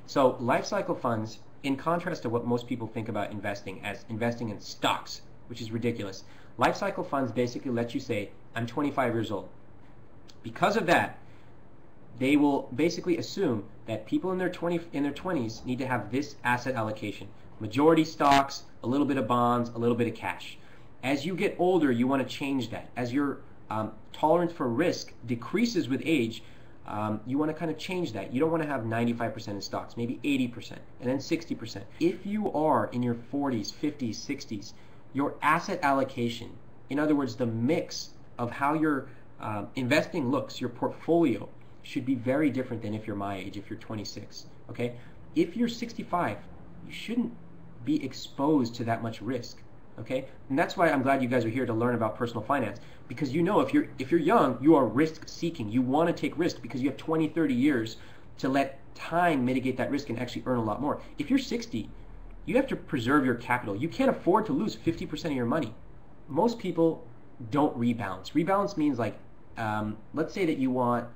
So life cycle funds, in contrast to what most people think about investing as investing in stocks, which is ridiculous, life cycle funds basically let you say, I'm 25 years old. Because of that, they will basically assume that people in their 20s need to have this asset allocation. Majority stocks, a little bit of bonds, a little bit of cash. As you get older, you want to change that. As your tolerance for risk decreases with age, you want to kind of change that. You don't want to have 95% in stocks, maybe 80%, and then 60%. If you are in your 40s, 50s, 60s, your asset allocation, in other words, the mix of how your investing looks, your portfolio, should be very different than if you're my age, if you're 26. Okay? If you're 65, you shouldn't be exposed to that much risk. Okay? And that's why I'm glad you guys are here to learn about personal finance, because you know if you're young, you are risk seeking. You want to take risk because you have 20, 30 years to let time mitigate that risk and actually earn a lot more. If you're 60, you have to preserve your capital. You can't afford to lose 50% of your money. Most people don't rebalance. Rebalance means like, let's say that you want,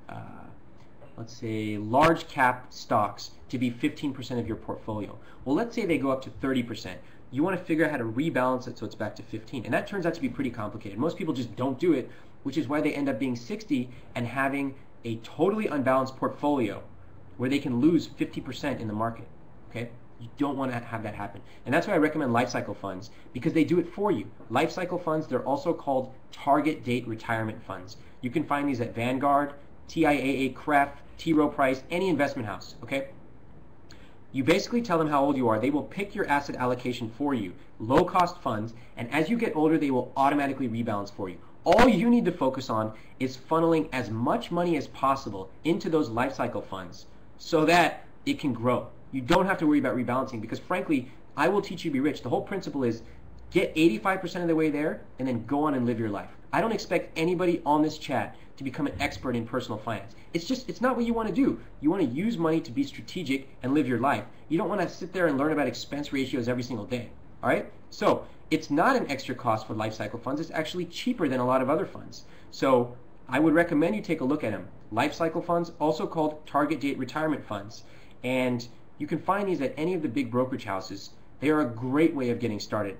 let's say large cap stocks to be 15% of your portfolio. Well, let's say they go up to 30%. You want to figure out how to rebalance it so it's back to 15. And that turns out to be pretty complicated. Most people just don't do it, which is why they end up being 60 and having a totally unbalanced portfolio where they can lose 50% in the market. Okay? You don't want to have that happen. And that's why I recommend life cycle funds, because they do it for you. Life cycle funds, they're also called target date retirement funds. You can find these at Vanguard, TIAA, CREF, T. Rowe Price, any investment house. Okay? You basically tell them how old you are. They will pick your asset allocation for you, low-cost funds, and as you get older, they will automatically rebalance for you. All you need to focus on is funneling as much money as possible into those life cycle funds so that it can grow. You don't have to worry about rebalancing because, frankly, I will teach you to be rich. The whole principle is get 85% of the way there and then go on and live your life. I don't expect anybody on this chat to become an expert in personal finance. It's not what you want to do. You want to use money to be strategic and live your life. You don't want to sit there and learn about expense ratios every single day. All right? So it's not an extra cost for life cycle funds. It's actually cheaper than a lot of other funds. So I would recommend you take a look at them. Life cycle funds, also called target date retirement funds. And you can find these at any of the big brokerage houses. They are a great way of getting started.